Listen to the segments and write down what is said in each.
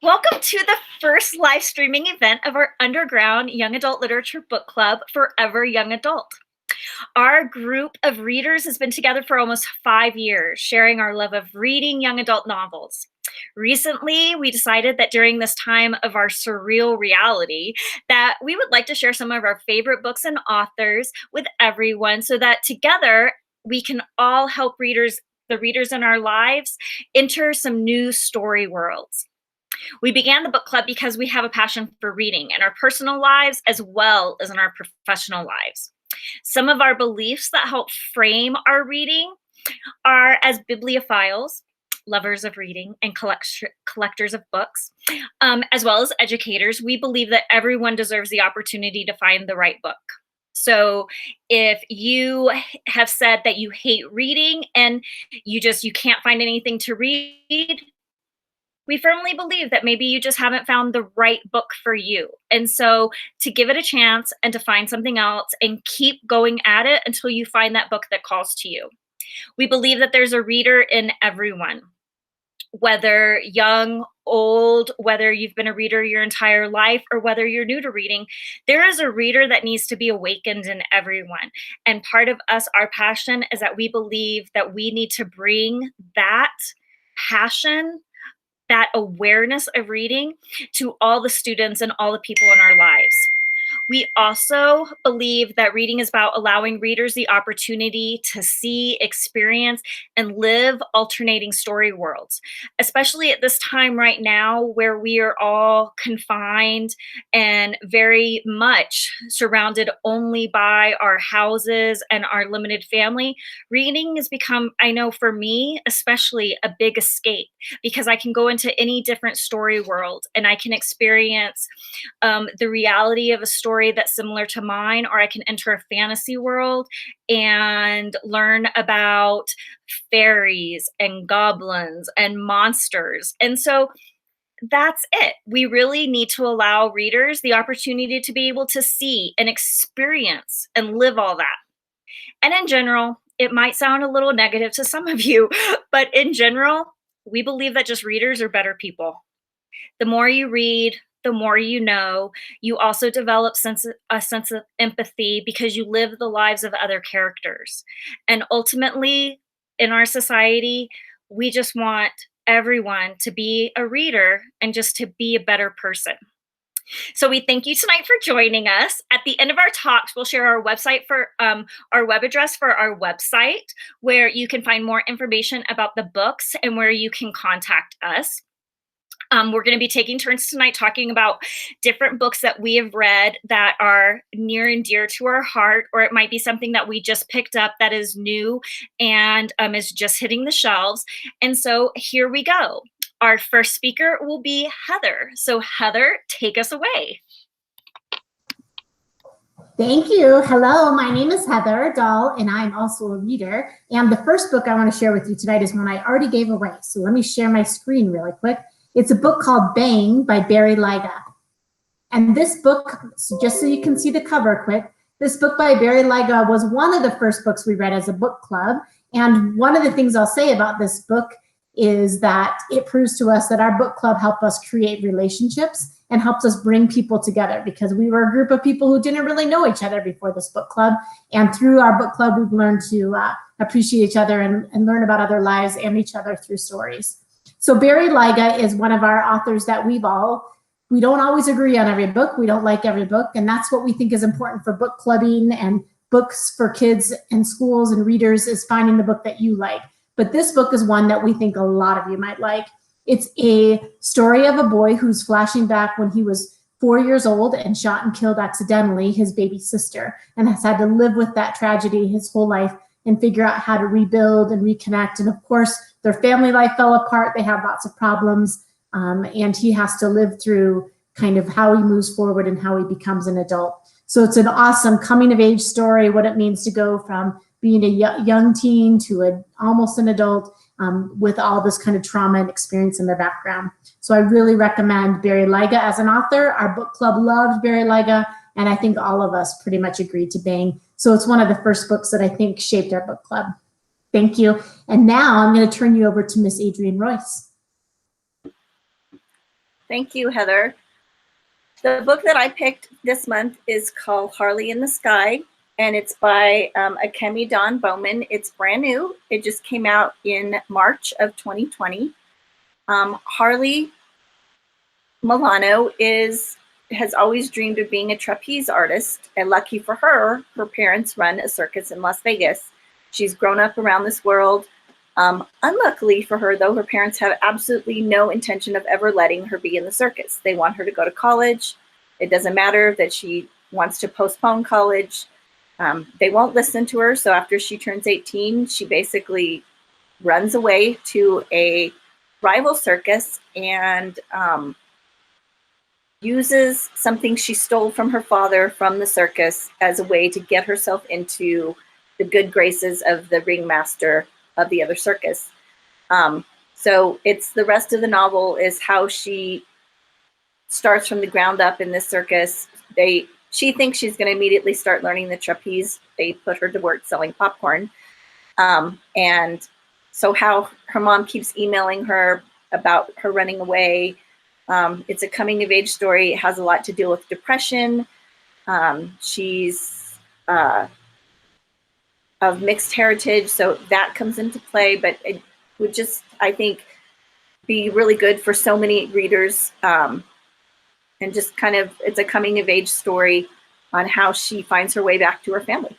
Welcome to the first live streaming event of our underground young adult literature book club, Forever Young Adult. Our group of readers has been together for almost 5 years, sharing our love of reading young adult novels. Recently, we decided that during this time of our surreal reality, that we would like to share some of our favorite books and authors with everyone so that together we can all help the readers in our lives, enter some new story worlds. We began the book club because we have a passion for reading in our personal lives as well as in our professional lives. Some of our beliefs that help frame our reading are as bibliophiles, lovers of reading and collectors of books, as well as educators. We believe that everyone deserves the opportunity to find the right book. So if you have said that you hate reading and you can't find anything to read, we firmly believe that maybe you just haven't found the right book for you. And so to give it a chance and to find something else and keep going at it until you find that book that calls to you. We believe that there's a reader in everyone, whether young, old, whether you've been a reader your entire life or whether you're new to reading, there is a reader that needs to be awakened in everyone. And part of our passion is that we believe that we need to bring that passion, that awareness of reading to all the students and all the people in our lives. We also believe that reading is about allowing readers the opportunity to see, experience, and live alternating story worlds, especially at this time right now where we are all confined and very much surrounded only by our houses and our limited family. Reading has become, I know for me, especially a big escape because I can go into any different story world and I can experience the reality of a story that's similar to mine, or I can enter a fantasy world and learn about fairies and goblins and monsters. And so that's it. We really need to allow readers the opportunity to be able to see and experience and live all that. And in general, it might sound a little negative to some of you, but in general, we believe that just readers are better people. The more you read, the more you know. You also develop a sense of empathy because you live the lives of other characters. And ultimately, in our society, we just want everyone to be a reader and just to be a better person. So we thank you tonight for joining us. At the end of our talks, we'll share our website for our web address for our website, where you can find more information about the books and where you can contact us. We're going to be taking turns tonight talking about different books that we have read that are near and dear to our heart, or it might be something that we just picked up that is new and is just hitting the shelves. And so here we go. Our first speaker will be Heather. So Heather, take us away. Thank you. Hello, my name is Heather Dahl, and I'm also a reader. And the first book I want to share with you tonight is one I already gave away. So let me share my screen really quick. It's a book called Bang by Barry Lyga. And this book, just so you can see the cover quick, this book by Barry Lyga was one of the first books we read as a book club. And one of the things I'll say about this book is that it proves to us that our book club helped us create relationships and helps us bring people together, because we were a group of people who didn't really know each other before this book club. And through our book club, we've learned to appreciate each other and learn about other lives and each other through stories. So Barry Lyga is one of our authors that we don't always agree on every book. We don't like every book. And that's what we think is important for book clubbing and books for kids and schools and readers, is finding the book that you like. But this book is one that we think a lot of you might like. It's a story of a boy who's flashing back when he was 4 years old and shot and killed accidentally his baby sister, and has had to live with that tragedy his whole life and figure out how to rebuild and reconnect. And of course, their family life fell apart. They have lots of problems. And he has to live through kind of how he moves forward and how he becomes an adult. So it's an awesome coming of age story, what it means to go from being a young teen to almost an adult, with all this kind of trauma and experience in their background. So I really recommend Barry Lyga as an author. Our book club loved Barry Lyga, and I think all of us pretty much agreed to Bang. So it's one of the first books that I think shaped our book club. Thank you. And now I'm going to turn you over to Miss Adrienne Royce. Thank you, Heather. The book that I picked this month is called Harley in the Sky, and it's by Akemi Dawn Bowman. It's brand new. It just came out in March of 2020. Harley Milano has always dreamed of being a trapeze artist, and lucky for her, her parents run a circus in Las Vegas. She's grown up around this world. Unluckily for her, though, her parents have absolutely no intention of ever letting her be in the circus. They want her to go to college. It doesn't matter that she wants to postpone college. They won't listen to her. So after she turns 18, she basically runs away to a rival circus and uses something she stole from her father from the circus as a way to get herself into the good graces of the ringmaster of the other circus. So it's the rest of the novel is how she starts from the ground up in this circus. She thinks she's going to immediately start learning the trapeze. They put her to work selling popcorn. And so how her mom keeps emailing her about her running away. It's a coming of age story. It has a lot to deal with depression. She's of mixed heritage, so that comes into play, but it would just, I think, be really good for so many readers, and just kind of, it's a coming of age story on how she finds her way back to her family.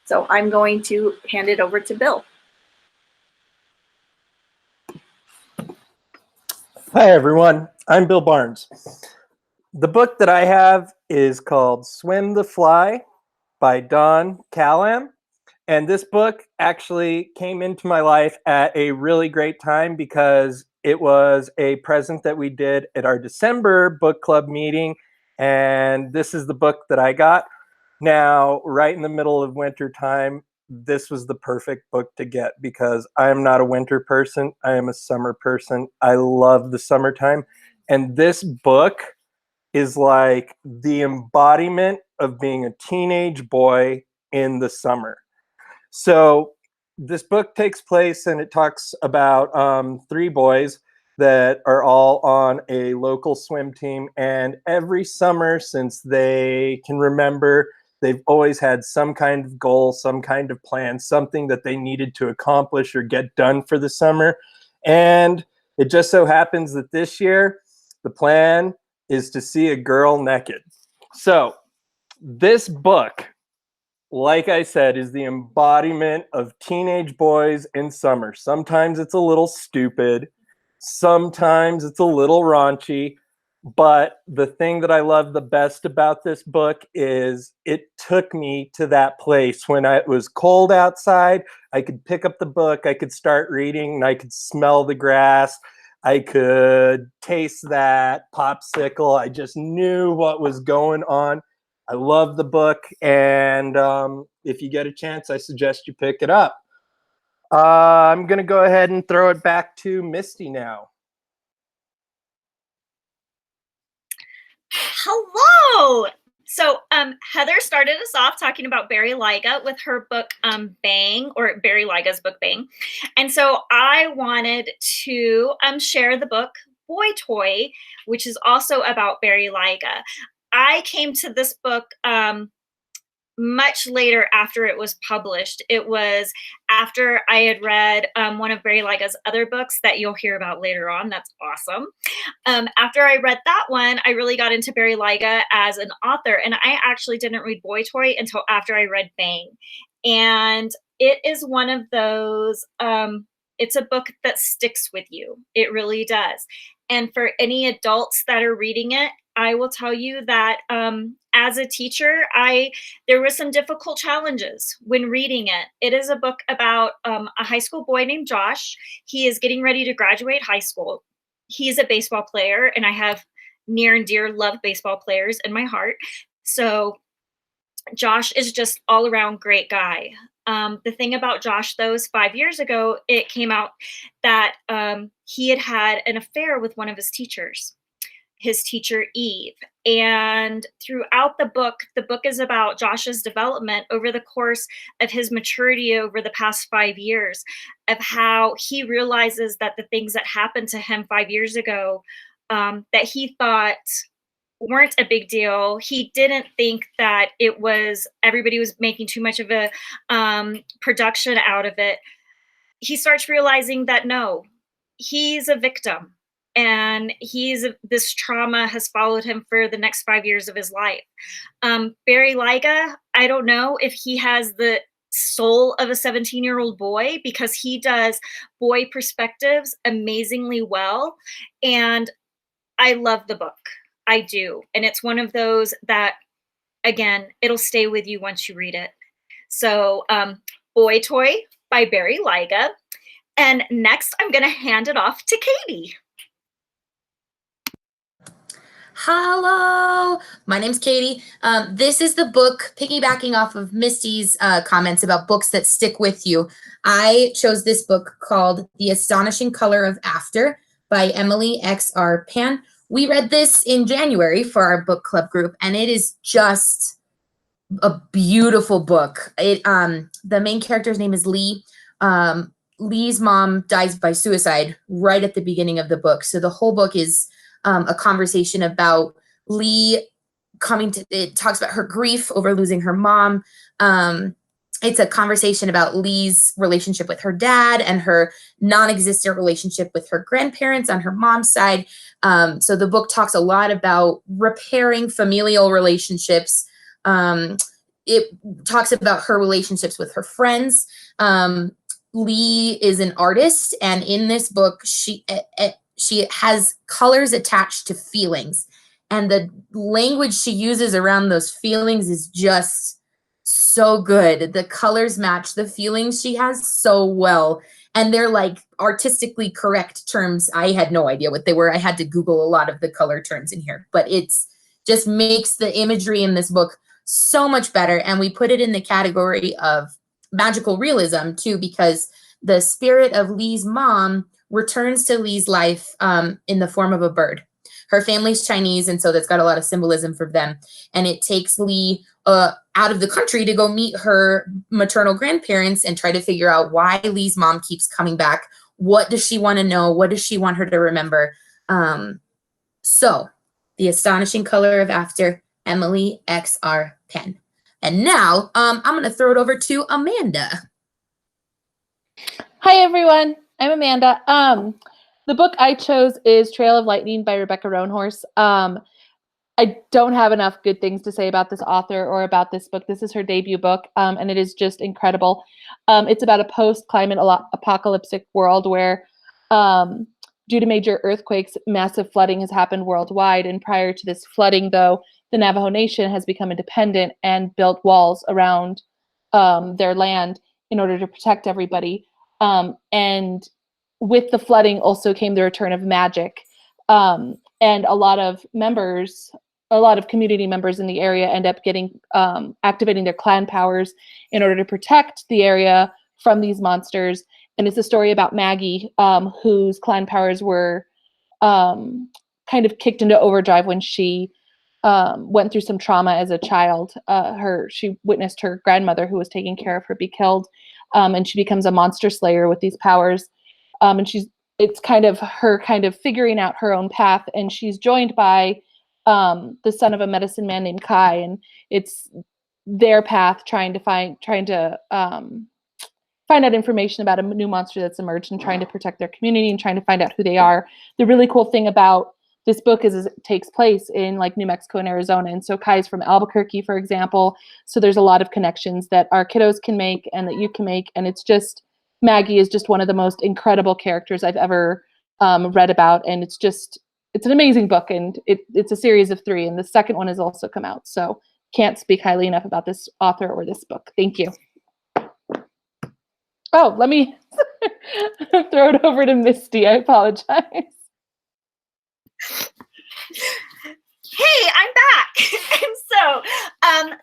So I'm going to hand it over to Bill. Hi, everyone. I'm Bill Barnes. The book that I have is called Swim the Fly by Don Callam. And this book actually came into my life at a really great time because it was a present that we did at our December book club meeting. And this is the book that I got. Now, right in the middle of winter time, this was the perfect book to get because I am not a winter person. I am a summer person. I love the summertime. And this book is like the embodiment of being a teenage boy in the summer. So this book takes place and it talks about three boys that are all on a local swim team. And every summer since they can remember, they've always had some kind of goal, some kind of plan, something that they needed to accomplish or get done for the summer. And it just so happens that this year, the plan is to see a girl naked. So this book, like I said, is the embodiment of teenage boys in summer. Sometimes it's a little stupid. Sometimes it's a little raunchy. But the thing that I love the best about this book is it took me to that place when it was cold outside. I could pick up the book, I could start reading, and I could smell the grass. I could taste that popsicle. I just knew what was going on. I love the book, and if you get a chance, I suggest you pick it up. I'm going to go ahead and throw it back to Misty now. Hello. So Heather started us off talking about Barry Lyga with her book Bang, or Barry Lyga's book Bang. And so I wanted to share the book Boy Toy, which is also about Barry Lyga. I came to this book much later after it was published. It was after I had read one of Barry Lyga's other books that you'll hear about later on. That's awesome. After I read that one, I really got into Barry Lyga as an author, and I actually didn't read Boy Toy until after I read Bang. And it is one of those, it's a book that sticks with you. It really does. And for any adults that are reading it, I will tell you that as a teacher, there were some difficult challenges when reading it. It is a book about a high school boy named Josh. He is getting ready to graduate high school. He's a baseball player, and I have near and dear love baseball players in my heart. So Josh is just all around great guy. The thing about Josh, though, is 5 years ago, it came out that he had had an affair with one of his teachers. his teacher Eve. And throughout the book is about Josh's development over the course of his maturity over the past 5 years, of how he realizes that the things that happened to him 5 years ago, that he thought weren't a big deal. He didn't think that it was, everybody was making too much of a production out of it. He starts realizing that no, he's a victim, and this trauma has followed him for the next 5 years of his life. Barry Lyga, I don't know if he has the soul of a 17-year-old boy, because he does boy perspectives amazingly well. And I love the book. I do. And it's one of those that, again, it'll stay with you once you read it. So Boy Toy by Barry Lyga. And next, I'm going to hand it off to Katie. Hello, my name's Katie. This is the book, piggybacking off of Misty's comments about books that stick with you. I chose this book called The Astonishing Color of After by Emily X.R. Pan. We read this in January for our book club group, and it is just a beautiful book. The main character's name is Lee. Lee's mom dies by suicide right at the beginning of the book. So the whole book is a conversation about Lee it talks about her grief over losing her mom. It's a conversation about Lee's relationship with her dad and her non-existent relationship with her grandparents on her mom's side. So the book talks a lot about repairing familial relationships. It talks about her relationships with her friends. Lee is an artist, and in this book, she has colors attached to feelings, and the language she uses around those feelings is just so good. The colors match the feelings she has so well, and they're like artistically correct terms. I had no idea what they were. I had to Google a lot of the color terms in here, but it's just makes the imagery in this book so much better. And we put it in the category of magical realism too, because the spirit of Lee's mom returns to Lee's life in the form of a bird. Her family's Chinese, and so that's got a lot of symbolism for them. And it takes Lee out of the country to go meet her maternal grandparents and try to figure out why Lee's mom keeps coming back. What does she want to know? What does she want her to remember? So, The Astonishing Color of After, Emily X.R. Penn. And now I'm going to throw it over to Amanda. Hi, everyone. I'm Amanda. The book I chose is Trail of Lightning by Rebecca Roanhorse. I don't have enough good things to say about this author or about this book. This is her debut book, and it is just incredible. It's about a post-climate apocalyptic world where, due to major earthquakes, massive flooding has happened worldwide. And prior to this flooding, though, the Navajo Nation has become independent and built walls around their land in order to protect everybody. And with the flooding also came the return of magic. And a lot of community members in the area end up getting activating their clan powers in order to protect the area from these monsters. And it's a story about Maggie, whose clan powers were kind of kicked into overdrive when she went through some trauma as a child. She witnessed her grandmother, who was taking care of her, be killed, and she becomes a monster slayer with these powers. And it's kind of her figuring out her own path, and she's joined by the son of a medicine man named Kai, and it's their path trying to find out information about a new monster that's emerged and trying to protect their community and trying to find out who they are. The really cool thing about this book is it takes place in like New Mexico and Arizona, and so Kai's from Albuquerque, for example. So there's a lot of connections that our kiddos can make and that you can make, and it's just Maggie is just one of the most incredible characters I've ever read about, and it's an amazing book, and it's a series of 3, and the second one has also come out. So can't speak highly enough about this author or this book. Thank you. Oh, let me throw it over to Misty. I apologize. Hey, I'm back. And so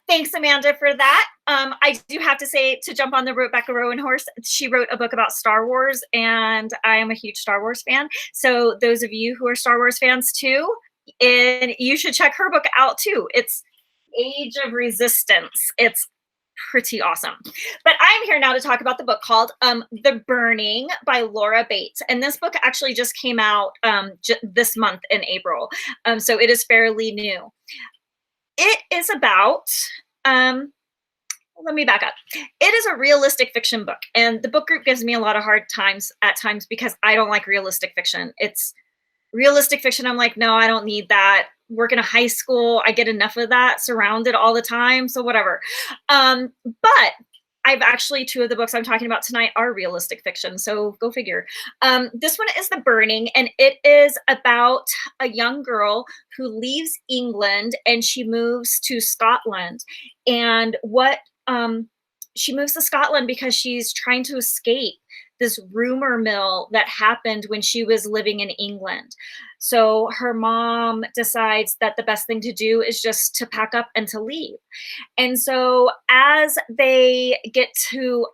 thanks, Amanda, for that. I do have to say, to jump on the Rebecca Roanhorse, she wrote a book about Star Wars, and I am a huge Star Wars fan. So those of you who are Star Wars fans too, And you should check her book out too. It's Age of Resistance. It's pretty awesome. But I'm here now to talk about the book called The Burning by Laura Bates. And this book actually just came out this month in April. So it is fairly new. It is about, let me back up. It is a realistic fiction book. And the book group gives me a lot of hard times at times because I don't like realistic fiction. It's realistic fiction. I'm like, no, I don't need that. Work in a high school. I get enough of that surrounded all the time. So whatever. But I've actually, 2 of the books I'm talking about tonight are realistic fiction. So go figure. This one is The Burning, and it is about a young girl who leaves England and she moves to Scotland. And she moves to Scotland because she's trying to escape this rumor mill that happened when she was living in England. So her mom decides that the best thing to do is just to pack up and to leave. And so as they get to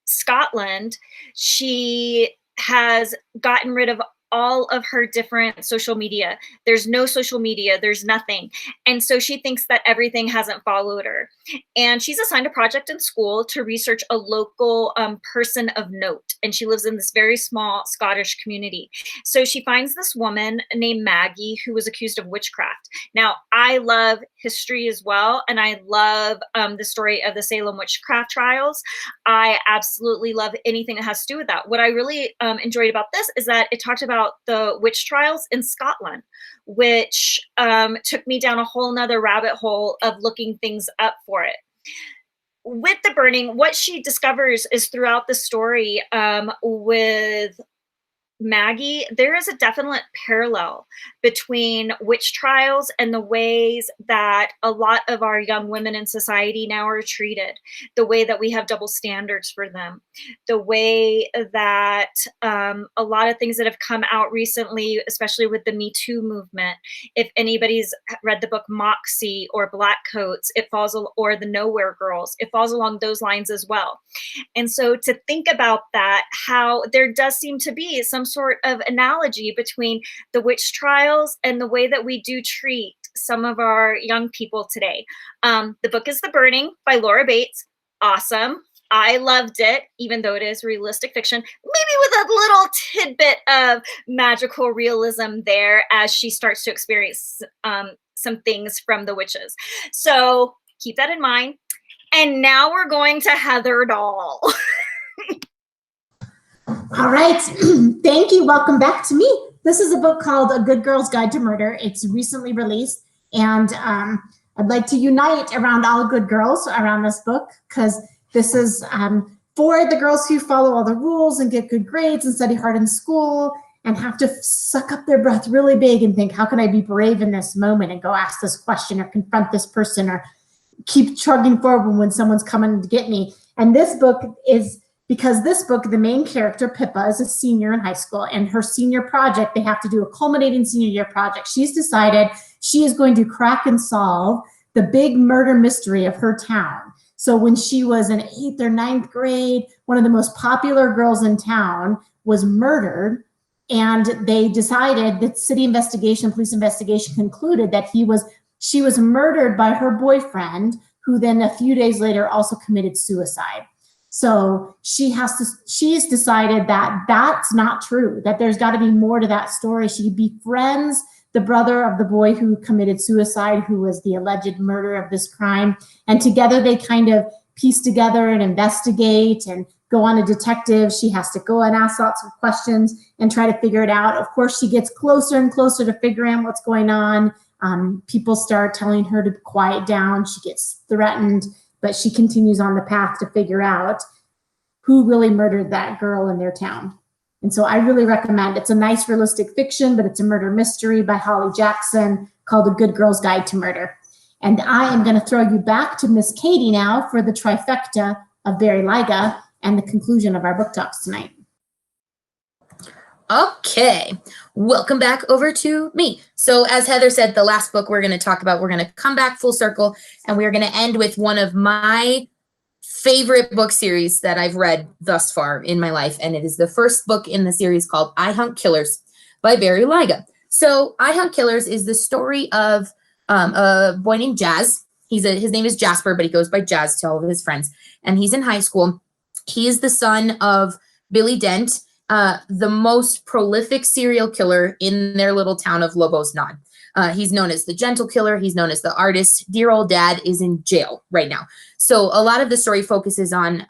Scotland, she has gotten rid of all of her different social media. There's no social media, there's nothing. And so she thinks that everything hasn't followed her. And she's assigned a project in school to research a local person of note. And she lives in this very small Scottish community. So she finds this woman named Maggie who was accused of witchcraft. Now, I love history as well. And I love the story of the Salem witchcraft trials. I absolutely love anything that has to do with that. What I really enjoyed about this is that it talked about the witch trials in Scotland, which took me down a whole nother rabbit hole of looking things up for it. With The Burning, what she discovers is throughout the story with Maggie, there is a definite parallel between witch trials and the ways that a lot of our young women in society now are treated, the way that we have double standards for them, the way that a lot of things that have come out recently, especially with the Me Too movement. If anybody's read the book Moxie or Black Coats, or the Nowhere Girls, it falls along those lines as well. And so to think about that, how there does seem to be some sort of analogy between the witch trials and the way that we do treat some of our young people today. The book is The Burning by Laura Bates. Awesome. I loved it, even though it is realistic fiction, maybe with a little tidbit of magical realism there as she starts to experience some things from the witches. So keep that in mind. And now we're going to Heather Dahl. All right. Thank you. Welcome back to me. This is a book called A Good Girl's Guide to Murder. It's recently released, and I'd like to unite around all good girls around this book, because this is for the girls who follow all the rules and get good grades and study hard in school and have to suck up their breath really big and think, how can I be brave in this moment and go ask this question or confront this person or keep trudging forward when someone's coming to get me. And this book is, because this book, the main character, Pippa, is a senior in high school, and her senior project, they have to do a culminating senior year project. She's decided she is going to crack and solve the big murder mystery of her town. So when she was in 8th or 9th grade, one of the most popular girls in town was murdered, and they decided that police investigation concluded that she was murdered by her boyfriend, who then a few days later also committed suicide. So she's decided that that's not true, that there's got to be more to that story. She befriends the brother of the boy who committed suicide, who was the alleged murderer of this crime. And together they kind of piece together and investigate and go on a detective. She has to go and ask lots of questions and try to figure it out. Of course, she gets closer and closer to figuring out what's going on. People start telling her to quiet down. She gets threatened, but she continues on the path to figure out who really murdered that girl in their town. And so I really recommend, it's a nice realistic fiction, but it's a murder mystery by Holly Jackson called A Good Girl's Guide to Murder. And I am going to throw you back to Miss Katie now for the trifecta of Barry Liga and the conclusion of our book talks tonight. Okay, welcome back over to me. So as Heather said, the last book we're going to talk about, we're going to come back full circle, and we're going to end with one of my favorite book series that I've read thus far in my life. And it is the first book in the series called I Hunt Killers by Barry Liga. So I Hunt Killers is the story of a boy named Jazz. His name is Jasper, but he goes by Jazz to all of his friends. And he's in high school. He is the son of Billy Dent, the most prolific serial killer in their little town of Lobos Nod. He's known as the gentle killer. He's known as the artist. Dear old dad is in jail right now. So a lot of the story focuses on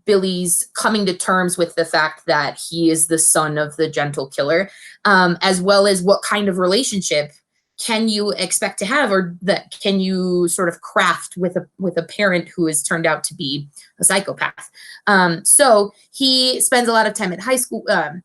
Billy's coming to terms with the fact that he is the son of the gentle killer, as well as what kind of relationship can you expect to have, or that can you sort of craft with a parent who has turned out to be a psychopath. So he spends a lot of time at high school, a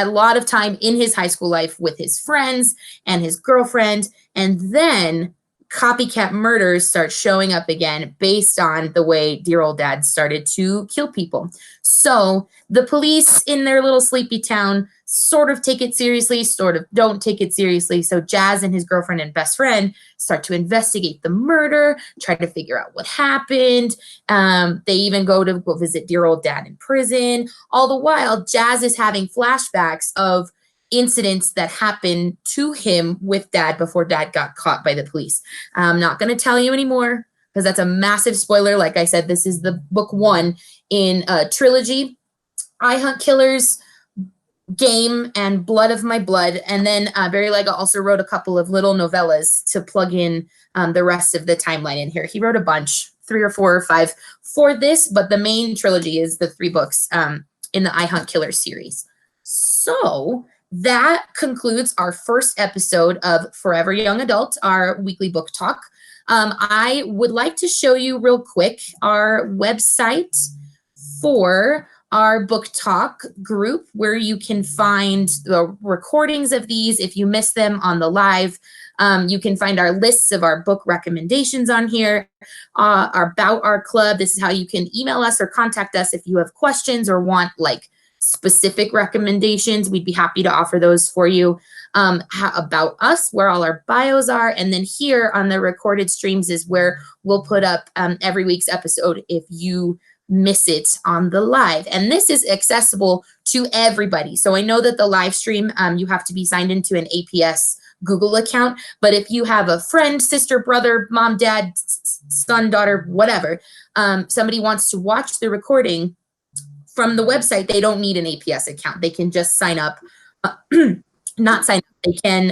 lot of time in his high school life with his friends and his girlfriend, and then copycat murders start showing up again based on the way dear old dad started to kill people. So the police in their little sleepy town sort of take it seriously, sort of don't take it seriously. So Jazz and his girlfriend and best friend start to investigate the murder, try to figure out what happened. They even go visit dear old dad in prison. All the while, Jazz is having flashbacks of incidents that happened to him with dad before dad got caught by the police. I'm not going to tell you anymore because that's a massive spoiler. Like I said, this is the book 1 in a trilogy. I Hunt Killers, Game, and Blood of My Blood. And then Barry Lega also wrote a couple of little novellas to plug in the rest of the timeline in here. He wrote a bunch, 3 or 4 or 5 for this, but the main trilogy is the 3 books in the I Hunt Killers series. So that concludes our first episode of Forever Young Adult, our weekly book talk. I would like to show you real quick our website for our book talk group, where you can find the recordings of these if you miss them on the live. You can find our lists of our book recommendations on here, about our club. This is how you can email us or contact us if you have questions or want like specific recommendations. We'd be happy to offer those for you. About us, where all our bios are. And then here on the recorded streams is where we'll put up every week's episode if you miss it on the live. And this is accessible to everybody. So I know that the live stream, you have to be signed into an APS Google account. But if you have a friend, sister, brother, mom, dad, son, daughter, whatever, somebody wants to watch the recording from the website, they don't need an APS account. They can just sign up, not sign up. They can,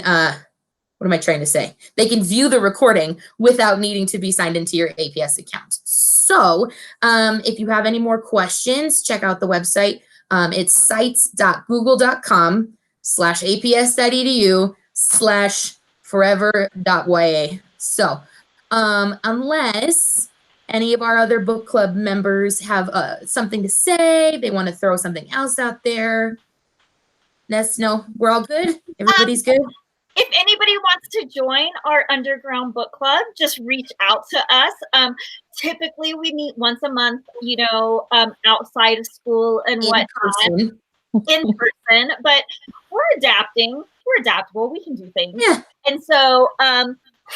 what am I trying to say? They can view the recording without needing to be signed into your APS account. So if you have any more questions, check out the website. It's sites.google.com/aps.edu/forever.ya. So unless any of our other book club members have something to say, they want to throw something else out there, let's know. We're all good? Everybody's good? If anybody wants to join our underground book club, just reach out to us. Typically, we meet once a month, outside of school and whatnot, in person. But we're adapting. We're adaptable. We can do things. Yeah. And so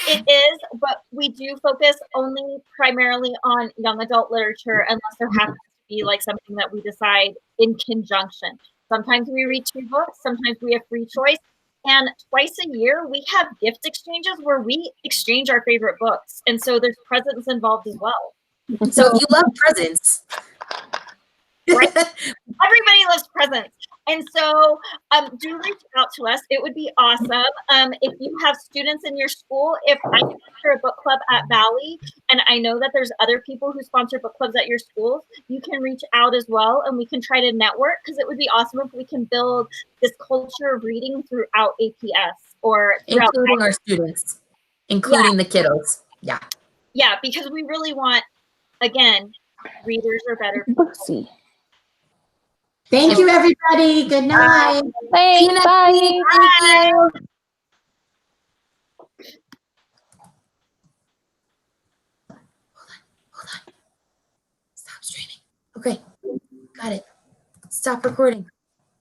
it is, but we do focus only primarily on young adult literature, unless there happens to be like something that we decide in conjunction. Sometimes we read 2 books. Sometimes we have free choice. And twice a year, we have gift exchanges where we exchange our favorite books. And so there's presents involved as well. So if you love presents. Right? Everybody loves presents. And so do reach out to us. It would be awesome. If you have students in your school, if I sponsor a book club at Valley, and I know that there's other people who sponsor book clubs at your schools, you can reach out as well, and we can try to network, because it would be awesome if we can build this culture of reading throughout APS or including our students, including the kiddos. Yeah. Yeah, because we really want, again, readers are better. Booksie. Thank you, everybody. Good night. Thanks. Bye. Thank you. Hold on. Stop streaming. Okay. Got it. Stop recording.